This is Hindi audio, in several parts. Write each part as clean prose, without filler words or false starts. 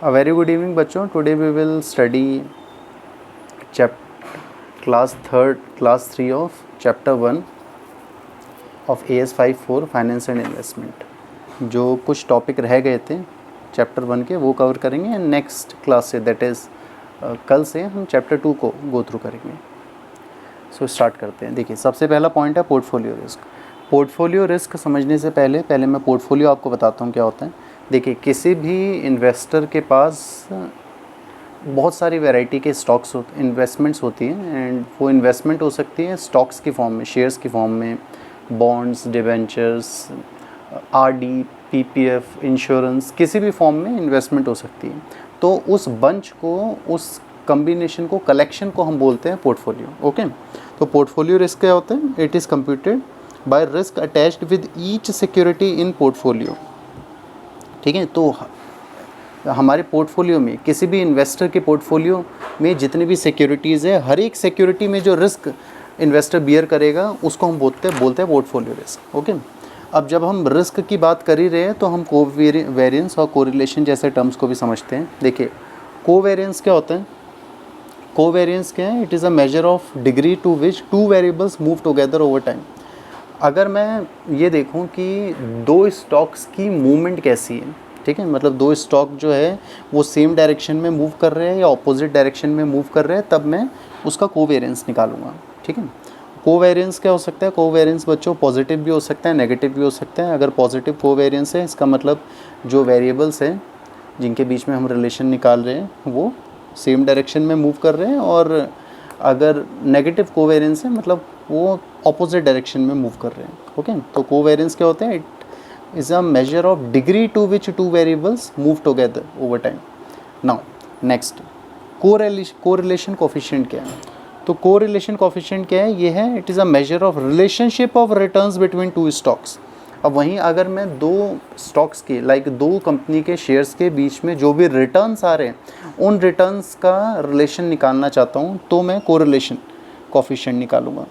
A very good evening बच्चों. Today we will study class 3 of chapter 1 of AS 5-4 finance and investment. जो कुछ टॉपिक रह गए थे चैप्टर 1 के वो कवर करेंगे and next class say that is कल से हम चैप्टर 2 को गो थ्रू करेंगे. सो स्टार्ट करते हैं. देखिए सबसे पहला पॉइंट है पोर्टफोलियो रिस्क. पोर्टफोलियो रिस्क समझने से पहले मैं पोर्टफोलियो आपको बताता हूँ क्या होता है. देखिए किसी भी इन्वेस्टर के पास बहुत सारी वैरायटी के स्टॉक्स इन्वेस्टमेंट्स होती हैं एंड वो इन्वेस्टमेंट हो सकती है स्टॉक्स की फॉर्म में, शेयर्स की फॉर्म में, bonds, debentures, RD, PPF, insurance, किसी भी फॉर्म में इन्वेस्टमेंट हो सकती है. तो उस बंच को, उस कम्बिनेशन को, कलेक्शन को हम बोलते हैं पोर्टफोलियो. ओके. तो पोर्टफोलियो रिस्क क्या होता है? It is computed by risk attached with each security in portfolio. ठीक है. तो हमारे पोर्टफोलियो में, किसी भी इन्वेस्टर के पोर्टफोलियो में जितनी भी सिक्योरिटीज़ है, हर एक सिक्योरिटी में जो रिस्क इन्वेस्टर बियर करेगा उसको हम बोलते हैं पोर्टफोलियो रिस्क. ओके. अब जब हम रिस्क की बात कर ही रहे हैं तो हम कोवेरिएंस और कोरिलेशन जैसे टर्म्स को भी समझते हैं. देखिए कोवेरिएंस क्या होता है? कोवेरिएंस क्या है? It is a measure of degree to which two variables move together over time. अगर मैं ये देखूं कि दो स्टॉक्स की मूवमेंट कैसी है, ठीक है, मतलब दो स्टॉक जो है वो सेम डायरेक्शन में मूव कर रहे हैं या ऑपोजिट डायरेक्शन में मूव कर रहे हैं, तब मैं उसका कोवेरिएंस निकालूंगा. ठीक है. कोवेरिएंस क्या हो सकता है? कोवेरिएंस बच्चों पॉजिटिव भी हो सकता है, नेगेटिव भी हो सकता है. अगर पॉजिटिव कोवेरिएंस है इसका मतलब जो वेरिएबल्स हैं जिनके बीच में हम रिलेशन निकाल रहे हैं वो सेम डायरेक्शन में मूव कर रहे हैं, और अगर नेगेटिव कोवेरिएंस है मतलब वो ऑपोजिट डायरेक्शन में मूव कर रहे हैं. ओके. तो कोवेरिएंस क्या होता है? It is a measure of degree to which two variables move together over time. Now next, correlation coefficient क्या है? तो कोरिलेशन कोफिशिएंट क्या है? ये है it is a measure of relationship of returns between two stocks. अब वहीं अगर मैं दो स्टॉक्स के दो कंपनी के शेयर्स के बीच में जो भी रिटर्न्स आ रहे हैं उन रिटर्न्स का रिलेशन निकालना चाहता हूँ तो मैं कोरिलेशन कोफिशिएंट निकालूंगा.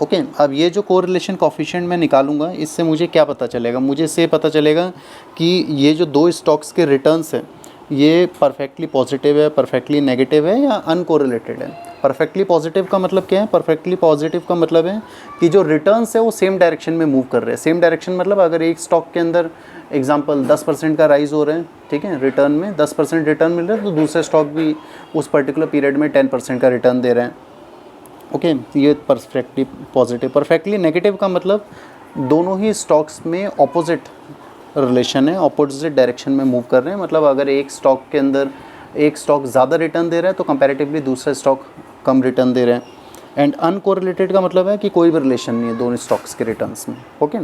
ओके. अब ये जो कोरिलेशन कोफिशिएंट मैं निकालूंगा इससे मुझे क्या पता चलेगा? मुझे इससे पता चलेगा कि ये जो दो स्टॉक्स के रिटर्न्स हैं ये परफेक्टली पॉजिटिव है, परफेक्टली नेगेटिव है या अनकोरिलेटेड है. परफेक्टली पॉजिटिव का मतलब क्या है? परफेक्टली पॉजिटिव का मतलब है कि जो रिटर्न्स है वो सेम डायरेक्शन में मूव कर रहे हैं. सेम डायरेक्शन मतलब अगर एक स्टॉक के अंदर एग्जांपल 10% का राइज हो रहे हैं, ठीक है, रिटर्न में 10% रिटर्न मिल रहा है, तो दूसरे स्टॉक भी उस पर्टिकुलर पीरियड में 10% का रिटर्न दे रहे हैं. ओके. ये परफेक्टली पॉजिटिव. परफेक्टली नेगेटिव का मतलब दोनों ही स्टॉक्स में ऑपोजिट रिलेशन है, ऑपोजिट डायरेक्शन में मूव कर रहे हैं. मतलब अगर एक स्टॉक के अंदर एक स्टॉक ज़्यादा रिटर्न दे रहा है तो कंपैरेटिवली दूसरा स्टॉक कम रिटर्न दे रहे हैं. एंड अनकोरिलेटेड का मतलब है कि कोई भी रिलेशन नहीं है दोनों स्टॉक्स के रिटर्न्स में. ओके.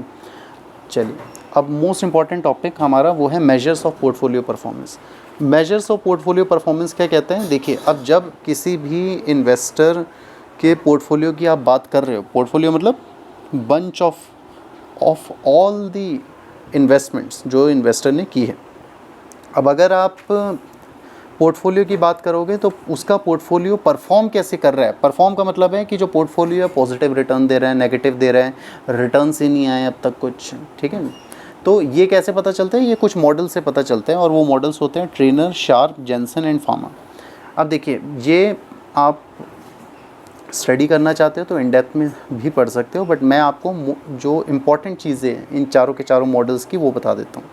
चलिए अब मोस्ट इंपॉर्टेंट टॉपिक हमारा वो है measures of portfolio performance. Measures of portfolio performance क्या कहते हैं? देखिए अब जब किसी भी इन्वेस्टर के पोर्टफोलियो की आप बात कर रहे हो, पोर्टफोलियो मतलब bunch of all the investments जो इन्वेस्टर ने की है. अब अगर आप पोर्टफोलियो की बात करोगे तो उसका पोर्टफोलियो परफॉर्म कैसे कर रहा है? परफॉर्म का मतलब है कि जो पोर्टफोलियो है पॉजिटिव रिटर्न दे रहा है, नेगेटिव दे रहा है, रिटर्न्स ही नहीं आए अब तक कुछ. ठीक है. तो ये कैसे पता चलता है? ये कुछ मॉडल से पता चलता है और वो मॉडल्स होते हैं Treynor, Sharpe, Jensen and Fama. अब देखिए ये आप स्टडी करना चाहते हो तो इन डेप्थ में भी पढ़ सकते हो, बट मैं आपको जो इम्पॉर्टेंट चीज़ें हैं इन चारों के चारों मॉडल्स की वो बता देता हूँ.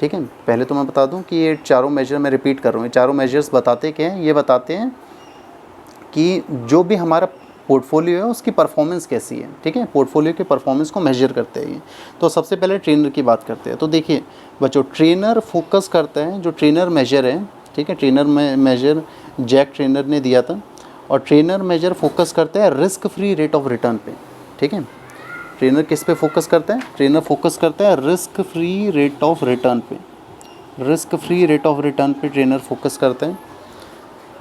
ठीक है. पहले तो मैं बता दूं कि ये चारों मेजर मैं रिपीट कर रहा हूँ. ये चारों मेजर्स बताते क्या हैं? ये बताते हैं कि जो भी हमारा पोर्टफोलियो है उसकी परफॉर्मेंस कैसी है. ठीक है. पोर्टफोलियो की परफॉर्मेंस को मेजर करते हैं ये. तो सबसे पहले ट्रेनर की बात करते हैं. तो देखिए बच्चों ट्रेनर फोकस करता है, जो ट्रेनर मेजर है, ठीक है, ट्रेनर मेजर जैक ट्रेनर ने दिया था, और ट्रेनर मेजर फोकस करता है risk free rate of return पे. ठीक है. ट्रेनर किस पे फोकस करता है? ट्रेनर फोकस करता है risk free rate of return पे. Risk free rate of return पे ट्रेनर फोकस करता है.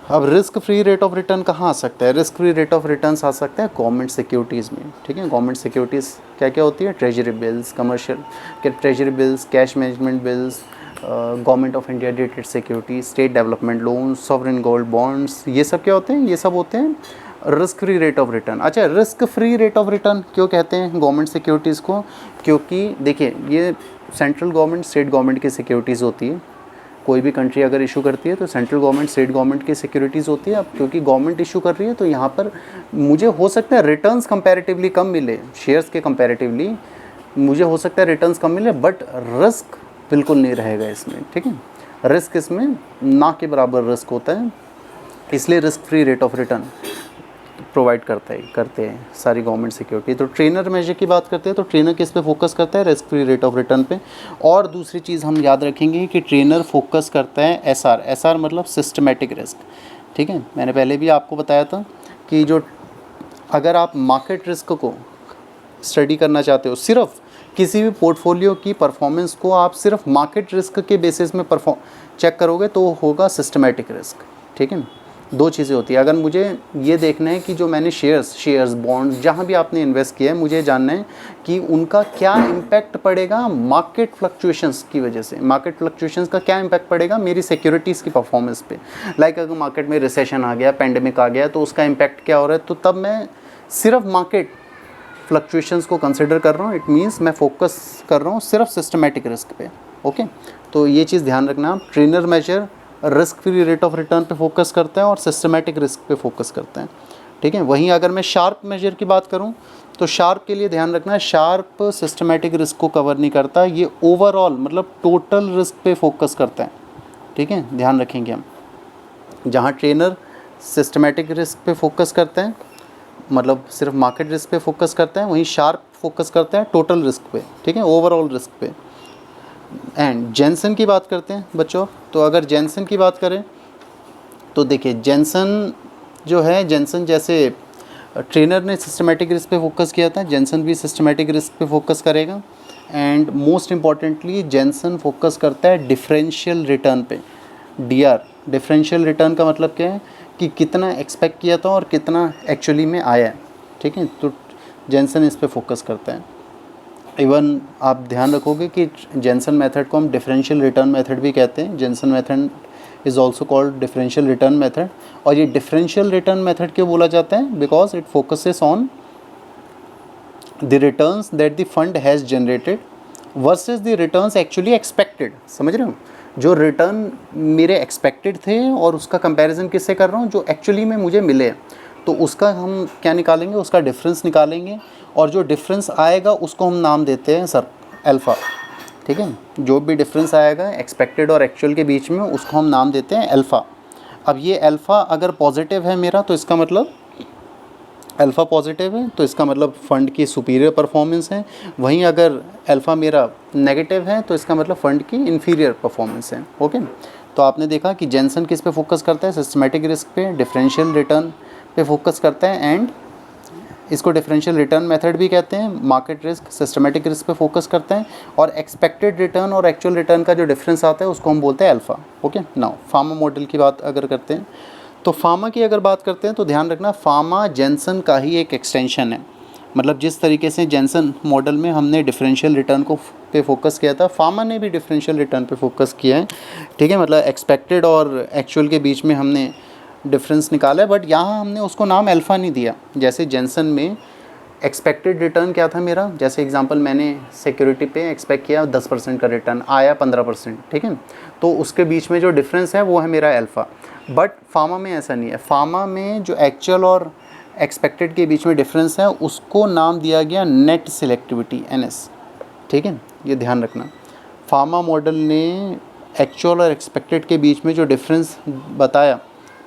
अब risk free rate of return कहाँ आ सकता है? Risk free rate of return आ सकता है गवर्नमेंट सिक्योरिटीज़ में. ठीक है. गवर्नमेंट सिक्योरिटीज़ क्या क्या होती है? Treasury bills, commercial treasury bills, cash management bills, government of India dated security, state development loan, sovereign gold bonds. ये सब क्या होते हैं? ये सब होते हैं risk free rate of return. अच्छा, risk free rate of return क्यों कहते हैं गवर्नमेंट सिक्योरिटीज़ को? क्योंकि देखिए ये सेंट्रल गवर्नमेंट, स्टेट गवर्नमेंट की सिक्योरिटीज़ होती है. कोई भी कंट्री अगर इशू करती है तो सेंट्रल गवर्नमेंट स्टेट गवर्नमेंट की सिक्योरिटीज़ होती है। अब क्योंकि गवर्नमेंट इशू कर रही है तो यहाँ पर मुझे हो सकता है रिटर्न्स कंपैरेटिवली कम मिले, शेयर्स के कंपैरेटिवली मुझे हो सकता है रिटर्न्स कम मिले, बट रिस्क बिल्कुल नहीं रहेगा इसमें, ठीक है। रिस्क इसमें ना के बराबर रिस्क होता है, इसलिए risk free rate of return provide करते हैं सारी गवर्नमेंट सिक्योरिटी। तो ट्रेनर मेजर की बात करते हैं तो ट्रेनर किस पे फोकस करता है, risk free rate of return पे। और दूसरी चीज़ हम याद रखेंगे कि ट्रेनर फोकस करता है एसआर मतलब सिस्टमेटिक रिस्क, ठीक है। मैंने पहले भी आपको बताया था कि जो अगर आप मार्केट रिस्क को स्टडी करना चाहते हो, सिर्फ किसी भी पोर्टफोलियो की परफॉर्मेंस को आप सिर्फ मार्केट रिस्क के बेसिस में चेक करोगे तो होगा सिस्टमेटिक रिस्क, ठीक है। दो चीज़ें होती है, अगर मुझे ये देखना है कि जो मैंने शेयर्स बॉन्ड जहाँ भी आपने इन्वेस्ट किया है, मुझे जानना है कि उनका क्या इम्पैक्ट पड़ेगा मार्केट फ्लक्चुएशंस की वजह से, मार्केट फ्लक्चुएशंस का क्या इम्पैक्ट पड़ेगा मेरी सिक्योरिटीज़ की परफॉर्मेंस पे। लाइक अगर मार्केट में रिसेशन आ गया, पेंडेमिक आ गया, तो उसका इम्पैक्ट क्या हो रहा है, तो तब मैं सिर्फ मार्केट फ्लक्चुएशंस को कंसिडर कर रहा हूँ। इट मीन्स मैं फोकस कर रहा हूँ सिर्फ सिस्टमेटिक रिस्क पे, ओके। तो ये चीज़ ध्यान रखना, आप Treynor measure risk free rate of return पे फोकस करते हैं और सिस्टमेटिक रिस्क पे फोकस करते हैं, ठीक है। वहीं अगर मैं शार्प मेजर की बात करूं तो शार्प के लिए ध्यान रखना है, शार्प सिस्टमेटिक रिस्क को कवर नहीं करता, ये ओवरऑल मतलब टोटल रिस्क पे फोकस करता है, ठीक है। ध्यान रखेंगे हम, जहां ट्रेनर सिस्टमेटिक रिस्क पे फोकस करते हैं मतलब सिर्फ मार्केट रिस्क पे फोकस करते हैं, वहीं शार्प फोकस करते हैं टोटल रिस्क पे, ठीक है, ओवरऑल रिस्क पे। एंड जेनसन की बात करते हैं बच्चों, तो अगर जेनसन की बात करें तो देखिए जेनसन जो है, जेनसन जैसे ट्रेनर ने सिस्टमेटिक रिस्क पे फोकस किया था, जेनसन भी सिस्टमेटिक रिस्क पे फोकस करेगा। And most importantly Jensen focus करता है डिफरेंशियल रिटर्न पे, डीआर। डिफरेंशियल रिटर्न का मतलब क्या है कि कितना एक्सपेक्ट किया था और कितना एक्चुअली में आया है, ठीक है। तो जेनसन इस पे फोकस करता है। इवन आप ध्यान रखोगे कि जेनसन मेथड को हम डिफरेंशियल रिटर्न मेथड भी कहते हैं। Jensen method is also called differential return method. और ये डिफरेंशियल रिटर्न मेथड क्यों बोला जाता है, because it focuses on the returns that the fund has generated versus the returns actually expected. समझ रहे हो, जो रिटर्न मेरे एक्सपेक्टेड थे और उसका कंपैरिजन किससे कर रहा हूँ, जो एक्चुअली में मुझे मिले, तो उसका हम क्या निकालेंगे, उसका डिफरेंस निकालेंगे। और जो डिफरेंस आएगा उसको हम नाम देते हैं सर अल्फ़ा, ठीक है। जो भी डिफरेंस आएगा एक्सपेक्टेड और एक्चुअल के बीच में, उसको हम नाम देते हैं अल्फ़ा। अब ये अल्फ़ा अगर पॉजिटिव है मेरा, तो इसका मतलब अल्फ़ा पॉजिटिव है, तो इसका मतलब फ़ंड की सुपीरियर परफॉर्मेंस है। वहीं अगर अल्फ़ा मेरा नेगेटिव है तो इसका मतलब फ़ंड की इन्फीरियर परफॉर्मेंस है, ओके। तो आपने देखा कि जेनसन किस पे फोकस करता है, सिस्टमेटिक रिस्क पे, डिफरेंशियल रिटर्न पे फोकस करता है। एंड इसको डिफरेंशियल रिटर्न मेथड भी कहते हैं। मार्केट रिस्क सिस्टमेटिक रिस्क पे फोकस करते हैं, और एक्सपेक्टेड रिटर्न और एक्चुअल रिटर्न का जो डिफरेंस आता है उसको हम बोलते हैं alpha, okay. Now pharma model की बात अगर करते हैं तो फार्मा की अगर बात करते हैं तो ध्यान रखना, फार्मा जेनसन का ही एक एक्सटेंशन है। मतलब जिस तरीके से जेनसन मॉडल में हमने डिफरेंशियल रिटर्न को पे फोकस किया था, फार्मा ने भी डिफरेंशियल रिटर्न पे फोकस किया है, ठीक है। मतलब एक्सपेक्टेड और एक्चुअल के बीच में हमने डिफरेंस निकाला है, बट यहाँ हमने उसको नाम अल्फ़ा नहीं दिया। जैसे जेनसन में एक्सपेक्टेड रिटर्न क्या था मेरा, जैसे एग्जांपल मैंने सिक्योरिटी पे एक्सपेक्ट किया 10% का रिटर्न, आया 15%, ठीक है। तो उसके बीच में जो डिफरेंस है वो है मेरा अल्फ़ा। बट फार्मा में ऐसा नहीं है। फार्मा में जो एक्चुअल और एक्सपेक्टेड के बीच में डिफरेंस है उसको नाम दिया गया नेट सिलेक्टिविटी, NS, ठीक है। ये ध्यान रखना, फार्मा मॉडल ने एक्चुअल और एक्सपेक्टेड के बीच में जो डिफरेंस बताया,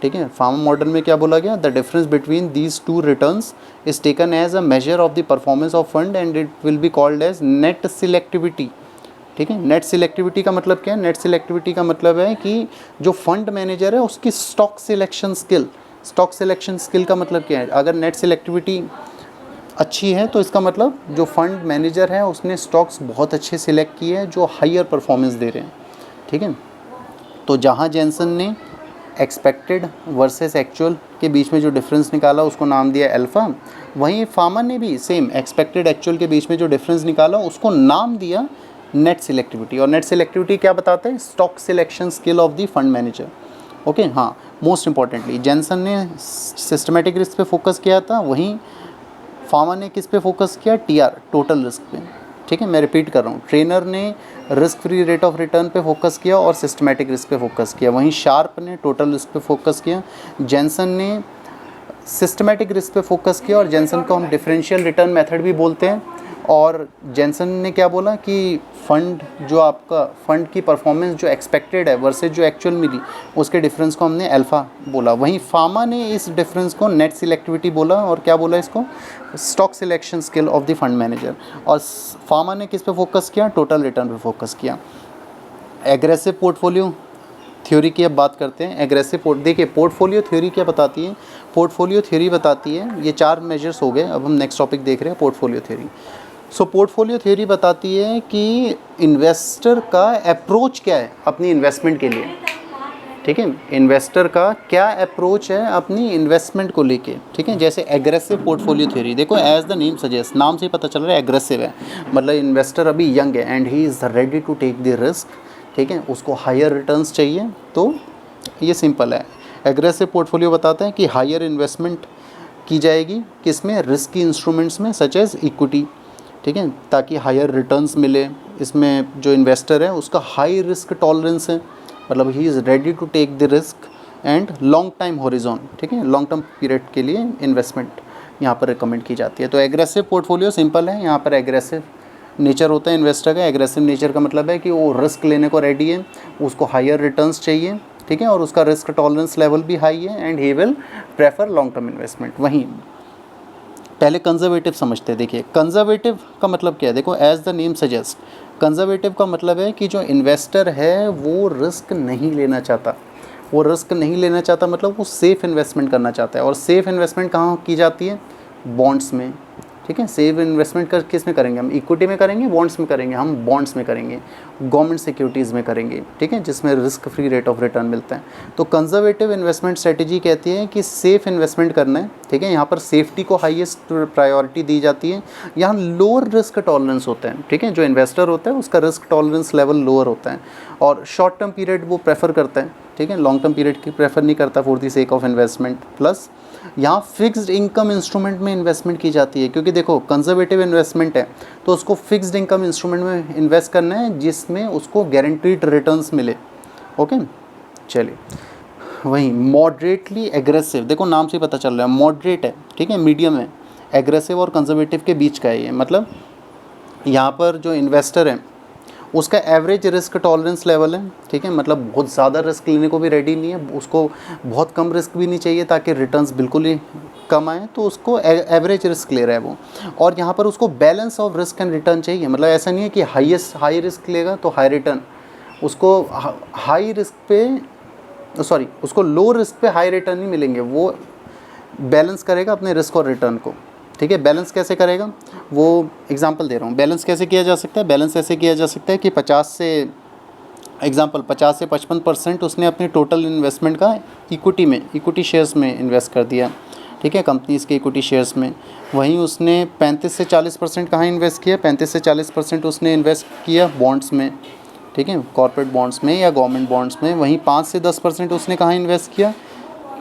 ठीक है। फार्मा मॉडल में क्या बोला गया, the difference between these two returns is taken as a measure of the performance of fund and it will be called as net selectivity, ठीक है। नेट सिलेक्टिविटी का मतलब क्या है, नेट सिलेक्टिविटी का मतलब है कि जो फंड मैनेजर है उसकी stock selection skill, stock selection skill का मतलब क्या है, अगर नेट सिलेक्टिविटी अच्छी है तो इसका मतलब जो फंड मैनेजर है उसने स्टॉक्स बहुत अच्छे सिलेक्ट किए हैं जो हायर परफॉर्मेंस दे रहे हैं, ठीक है। तो जहाँ जेनसन ने एक्सपेक्टेड वर्सेस एक्चुअल के बीच में जो डिफरेंस निकाला उसको नाम दिया अल्फ़ा, वहीं फार्मा ने भी सेम एक्सपेक्टेड एक्चुअल के बीच में जो डिफरेंस निकाला उसको नाम दिया नेट सिलेक्टिविटी। और नेट सिलेक्टिविटी क्या बताते हैं, stock selection skill of the fund manager, okay. हाँ, मोस्ट इंपॉर्टेंटली जेनसन ने सिस्टमेटिक रिस्क पे फोकस किया था, वहीं फार्मा ने किस पे फोकस किया, TR, टोटल रिस्क पे, ठीक है, मैं रिपीट कर रहा हूँ, ट्रेनर ने risk free rate of return पे फोकस किया और सिस्टमैटिक रिस्क पे फोकस किया, वहीं शार्प ने टोटल रिस्क पे फोकस किया, जेंसन ने सिस्टमैटिक रिस्क पे फोकस किया, और जेंसन को हम डिफरेंशियल रिटर्न मेथड भी बोलते हैं। और जेंसन ने क्या बोला कि फ़ंड जो आपका फ़ंड की परफॉर्मेंस जो एक्सपेक्टेड है वर्सेस जो एक्चुअल मिली, उसके डिफरेंस को हमने अल्फ़ा बोला। वहीं फार्मा ने इस डिफरेंस को नेट सिलेक्टिविटी बोला, और क्या बोला इसको, stock selection skill of the fund manager. और फार्मा ने किस पे फोकस किया, टोटल रिटर्न पे फोकस किया। एग्रेसिव पोर्टफोलियो थ्योरी की अब बात करते हैं। एग्रेसिव देखिए पोर्टफोलियो थ्योरी क्या बताती है, पोर्टफोलियो थ्योरी बताती है, ये 4 मेजर्स हो गए, अब हम नेक्स्ट टॉपिक देख रहे हैं पोर्टफोलियो थ्योरी। सो पोर्टफोलियो थ्योरी बताती है कि इन्वेस्टर का अप्रोच क्या है अपनी इन्वेस्टमेंट के लिए, ठीक है, इन्वेस्टर का क्या अप्रोच है अपनी इन्वेस्टमेंट को लेके, ठीक है। जैसे एग्रेसिव पोर्टफोलियो थ्योरी, देखो एज द नेम सजेस्ट, नाम से ही पता चल रहा है एग्रेसिव है, मतलब इन्वेस्टर अभी यंग है and he is ready to take the risk, ठीक है, उसको हायर रिटर्न्स चाहिए, तो ये सिंपल है। एग्रेसिव पोर्टफोलियो बताते हैं कि हायर इन्वेस्टमेंट की जाएगी किसमें, रिस्की इंस्ट्रूमेंट्स में सच एज इक्विटी, ठीक है, ताकि हायर रिटर्न्स मिले। इसमें जो इन्वेस्टर है उसका हाई रिस्क टॉलरेंस है, मतलब he is ready to take the risk and long time horizon, ठीक है, लॉन्ग टर्म पीरियड के लिए इन्वेस्टमेंट यहाँ पर रिकमेंड की जाती है। तो एग्रेसिव पोर्टफोलियो सिंपल है, यहाँ पर एग्रेसिव नेचर होता है इन्वेस्टर का। एग्रेसिव नेचर का मतलब है कि वो रिस्क लेने को रेडी है, उसको हायर रिटर्न्स चाहिए, ठीक है, और उसका रिस्क टॉलरेंस लेवल भी हाई है and he will prefer long term investment. वहीं पहले कंजर्वेटिव समझते हैं। देखिए कंजर्वेटिव का मतलब क्या है, देखो as the name suggest, conservative का मतलब है कि जो इन्वेस्टर है वो रिस्क नहीं लेना चाहता, वो रिस्क नहीं लेना चाहता मतलब वो सेफ़ इन्वेस्टमेंट करना चाहता है। और सेफ़ इन्वेस्टमेंट कहाँ की जाती है, बॉन्ड्स में, ठीक है। सेव इन्वेस्टमेंट कर किस में करेंगे, हम इक्विटी में करेंगे, बॉन्ड्स में करेंगे, हम बॉन्ड्स में करेंगे, गवर्नमेंट सिक्योरिटीज़ में करेंगे, ठीक है, जिसमें risk free rate of return मिलता है। तो कंजर्वेटिव इन्वेस्टमेंट स्ट्रेटजी कहती है कि सेफ़ इन्वेस्टमेंट करना है, ठीक है, यहाँ पर सेफ्टी को हाईएस्ट प्रायोरिटी दी जाती है, यहाँ लोअर रिस्क टॉलरेंस होता है, ठीक है, जो इन्वेस्टर होता है उसका रिस्क टॉलरेंस लेवल लोअर होता है, और शॉर्ट टर्म पीरियड वो प्रेफर करता है, ठीक है, लॉन्ग टर्म पीरियड की प्रेफर नहीं करता for the sake of investment. Plus यहाँ फिक्स्ड इनकम इंस्ट्रूमेंट में इन्वेस्टमेंट की जाती है, क्योंकि देखो कंजर्वेटिव इन्वेस्टमेंट है तो उसको फिक्स्ड इनकम इंस्ट्रूमेंट में इन्वेस्ट करना है जिसमें उसको गारंटीड रिटर्न्स मिले, ओके। चलिए वहीं मॉडरेटली एग्रेसिव, देखो नाम से पता चल रहा है मॉडरेट है, ठीक है, मीडियम है, एग्रेसिव और कंजर्वेटिव के बीच का है ये, मतलब यहाँ पर जो इन्वेस्टर है उसका एवरेज रिस्क टॉलरेंस लेवल है, ठीक है, मतलब बहुत ज़्यादा रिस्क लेने को भी रेडी नहीं है, उसको बहुत कम रिस्क भी नहीं चाहिए ताकि रिटर्न्स बिल्कुल ही कम आए, तो उसको एवरेज रिस्क ले रहा है वो। और यहाँ पर उसको balance of risk and return चाहिए, मतलब ऐसा नहीं है कि हाई रिस्क लेगा तो हाई रिटर्न, उसको हाई रिस्क पे उसको लो रिस्क पे हाई रिटर्न नहीं मिलेंगे, वो बैलेंस करेगा अपने रिस्क और रिटर्न को, ठीक है। बैलेंस कैसे करेगा, वो एग्जांपल दे रहा हूँ, बैलेंस कैसे किया जा सकता है, बैलेंस ऐसे किया जा सकता है कि 50 से 55% उसने अपने टोटल इन्वेस्टमेंट का इक्विटी शेयर्स में इन्वेस्ट कर दिया, ठीक है, कंपनीज़ के इक्विटी शेयर्स में। वहीं उसने 35 से 40% कहाँ इन्वेस्ट किया, 35 से 40% उसने इन्वेस्ट किया बॉन्ड्स में, ठीक है, कॉर्पोरेट बॉन्ड्स में या गवर्नमेंट बॉन्ड्स में। वहीं 5 से 10% उसने कहाँ इन्वेस्ट किया,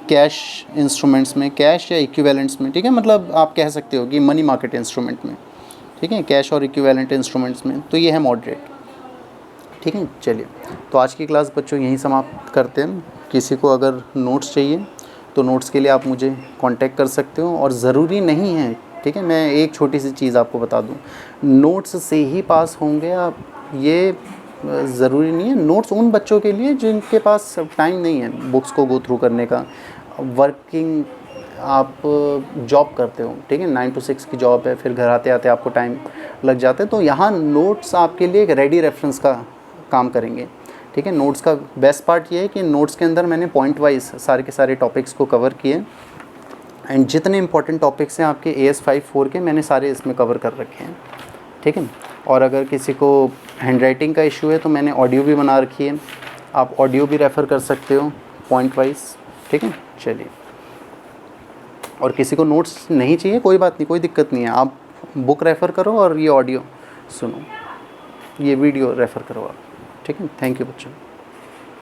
कैश इंस्ट्रूमेंट्स में, कैश या इक्विवेलेंट्स में, ठीक है, मतलब आप कह सकते हो कि मनी मार्केट इंस्ट्रूमेंट में, ठीक है, कैश और इक्विवेलेंट इंस्ट्रूमेंट्स में। तो ये है मॉडरेट, ठीक है। चलिए तो आज की क्लास बच्चों यहीं समाप्त करते हैं। किसी को अगर नोट्स चाहिए तो नोट्स के लिए आप मुझे कांटेक्ट कर सकते हो, और ज़रूरी नहीं है, ठीक है, मैं एक छोटी सी चीज़ आपको बता दूं, नोट्स से ही पास होंगे आप, ये ज़रूरी नहीं है। नोट्स उन बच्चों के लिए जिनके पास टाइम नहीं है बुक्स को गो थ्रू करने का, वर्किंग आप जॉब करते हो, ठीक है, 9 to 6 की जॉब है, फिर घर आते आते आपको टाइम लग जाता है, तो यहाँ नोट्स आपके लिए एक रेडी रेफरेंस का काम करेंगे, ठीक है। नोट्स का बेस्ट पार्ट ये है कि नोट्स के अंदर मैंने पॉइंट वाइज सारे के सारे टॉपिक्स को कवर किए, एंड जितने इंपॉर्टेंट टॉपिक्स हैं आपके AS54 के मैंने सारे इसमें कवर कर रखे हैं, ठीक है। और अगर किसी को हैंडराइटिंग का इशू है तो मैंने ऑडियो भी बना रखी है, आप ऑडियो भी रेफ़र कर सकते हो पॉइंट वाइज, ठीक है। चलिए, और किसी को नोट्स नहीं चाहिए कोई बात नहीं, कोई दिक्कत नहीं है, आप बुक रेफ़र करो और ये ऑडियो सुनो, ये वीडियो रेफ़र करो आप, ठीक है। थैंक यू बच्चों।